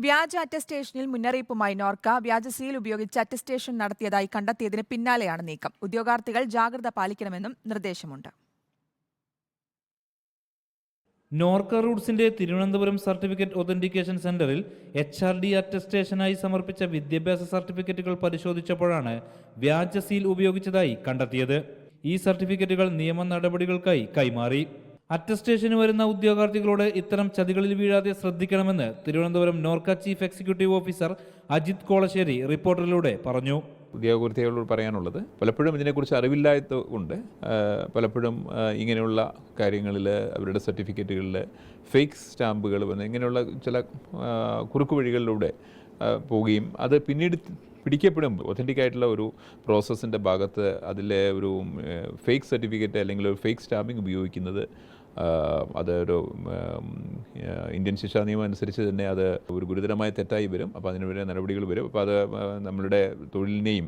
വ്യാജ അറ്റസ്റ്റേഷനിൽ മുന്നറിയിപ്പുമായി നോർക്ക വ്യാജ സീൽ ഉപയോഗിച്ച് അറ്റസ്റ്റേഷൻ നടത്തിയതായി കണ്ടെത്തിയതിന് പിന്നാലെയാണ് നീക്കം. ഉദ്യോഗാർത്ഥികൾ ജാഗ്രത പാലിക്കണമെന്നും നിർദ്ദേശമുണ്ട്. നോർക്ക റൂട്ട്സിന്റെ തിരുവനന്തപുരം സർട്ടിഫിക്കറ്റ് ഒതന്റിക്കേഷൻ സെന്ററിൽ HRD അറ്റസ്റ്റേഷനായി സമർപ്പിച്ച വിദ്യാഭ്യാസ സർട്ടിഫിക്കറ്റുകൾ പരിശോധിച്ചപ്പോഴാണ് വ്യാജ സീൽ ഉപയോഗിച്ചതായി കണ്ടെത്തിയത്. ഈ സർട്ടിഫിക്കറ്റുകൾ നിയമ നടപടികൾക്കായി കൈമാറി. അറ്റസ്റ്റേഷന് വരുന്ന ഉദ്യോഗാർത്ഥികളോട് ഇത്തരം ചതികളിൽ വീഴാതെ ശ്രദ്ധിക്കണമെന്ന് Thiruvananthapuram NORKA chief executive officer Ajith Kolassery റിപ്പോർട്ടറിലൂടെ പറഞ്ഞു. ഉദ്യോഗാർത്ഥികളോട് പറയാനുള്ളത്, പലപ്പോഴും ഇതിനെക്കുറിച്ച് അറിവില്ലാത്തത് കൊണ്ട് പലപ്പോഴും ഇങ്ങനെയുള്ള കാര്യങ്ങളിൽ അവരുടെ സർട്ടിഫിക്കറ്റുകളിൽ ഫേക്ക് സ്റ്റാമ്പുകൾ വന്ന് ഇങ്ങനെയുള്ള ചില കുറുക്കു വഴികളിലൂടെ പോവുകയും അത് പിന്നീട് പിടിക്കപ്പെടുമ്പോൾ ഒതൻറ്റിക് ആയിട്ടുള്ള ഒരു പ്രോസസ്സിൻ്റെ ഭാഗത്ത് അതിലെ ഒരു ഫേക്ക് സർട്ടിഫിക്കറ്റ് അല്ലെങ്കിൽ ഒരു ഫേക്ക് സ്റ്റാമ്പിംഗ് ഉപയോഗിക്കുന്നത് അതൊരു ഇന്ത്യൻ ശിക്ഷാ നിയമം അനുസരിച്ച് തന്നെ അത് ഒരു ഗുരുതരമായ തെറ്റായി വരും. അപ്പോൾ അതിനുവേണ്ടി നടപടികൾ വരും. അപ്പോൾ അത് നമ്മളുടെ തൊഴിലിനെയും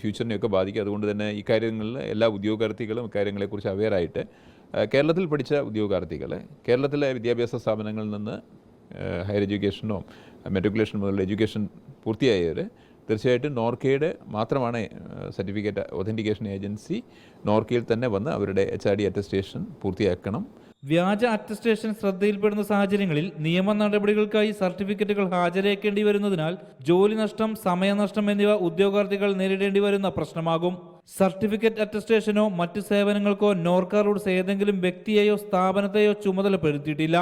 ഫ്യൂച്ചറിനെയൊക്കെ ബാധിക്കും. അതുകൊണ്ട് തന്നെ ഇക്കാര്യങ്ങളിൽ എല്ലാ ഉദ്യോഗാർത്ഥികളും ഇക്കാര്യങ്ങളെക്കുറിച്ച് അവെയറായിട്ട് കേരളത്തിൽ പഠിച്ച ഉദ്യോഗാർത്ഥികൾ കേരളത്തിലെ വിദ്യാഭ്യാസ സ്ഥാപനങ്ങളിൽ നിന്ന് ഹയർ എഡ്യൂക്കേഷനോ മെട്രിക്കുലേഷൻ മുതലുള്ള എഡ്യൂക്കേഷൻ പൂർത്തിയായവർ തീർച്ചയായിട്ടും നോർക്കയുടെ മാത്രമാണ് സർട്ടിഫിക്കറ്റ് ഒതൻറ്റിക്കേഷൻ ഏജൻസി നോർക്കയിൽ തന്നെ വന്ന് അവരുടെ HRD അറ്റസ്റ്റേഷൻ പൂർത്തിയാക്കണം. വ്യാജ അറ്റസ്റ്റേഷൻ ശ്രദ്ധയിൽപ്പെടുന്ന സാഹചര്യങ്ങളിൽ നിയമ നടപടികൾക്കായി സർട്ടിഫിക്കറ്റുകൾ ഹാജരാക്കേണ്ടി വരുന്നതിനാൽ ജോലി നഷ്ടം, സമയനഷ്ടം എന്നിവ ഉദ്യോഗാർത്ഥികൾ നേരിടേണ്ടി വരുന്ന പ്രശ്നമാകും. സർട്ടിഫിക്കറ്റ് അറ്റസ്റ്റേഷനോ മറ്റു സേവനങ്ങൾക്കോ നോർക്ക റൂട്ട്സ് ഏതെങ്കിലും വ്യക്തിയെയോ സ്ഥാപനത്തെയോ ചുമതലപ്പെടുത്തിയിട്ടില്ല.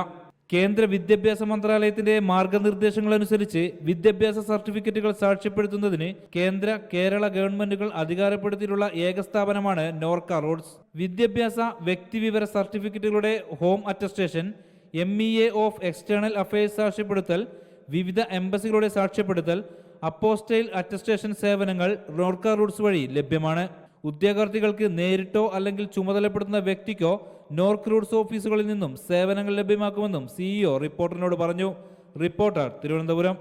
കേന്ദ്ര വിദ്യാഭ്യാസ മന്ത്രാലയത്തിന്റെ മാർഗനിർദ്ദേശങ്ങളനുസരിച്ച് വിദ്യാഭ്യാസ സർട്ടിഫിക്കറ്റുകൾ സാക്ഷ്യപ്പെടുത്തുന്നതിന് കേരള ഗവൺമെന്റുകൾ അധികാരപ്പെടുത്തിയിട്ടുള്ള ഏക സ്ഥാപനമാണ് നോർക്ക റൂട്ട്സ്. വിദ്യാഭ്യാസ വ്യക്തിവിവര സർട്ടിഫിക്കറ്റുകളുടെ home attestation, MEA of external affairs സാക്ഷ്യപ്പെടുത്തൽ, വിവിധ എംബസികളുടെ സാക്ഷ്യപ്പെടുത്തൽ, അപ്പോസ്റ്റൈൽ അറ്റസ്റ്റേഷൻ സേവനങ്ങൾ നോർക്ക റൂട്ട്സ് വഴി ലഭ്യമാണ്. ഉദ്യോഗാർത്ഥികൾക്ക് നേരിട്ടോ അല്ലെങ്കിൽ ചുമതലപ്പെടുത്തുന്ന വ്യക്തിക്കോ നോർക്ക റൂട്ട്സ് ഓഫീസുകളിൽ നിന്നും സേവനങ്ങൾ ലഭ്യമാക്കുമെന്നും CEO റിപ്പോർട്ടറിനോട് പറഞ്ഞു. റിപ്പോർട്ടർ, തിരുവനന്തപുരം.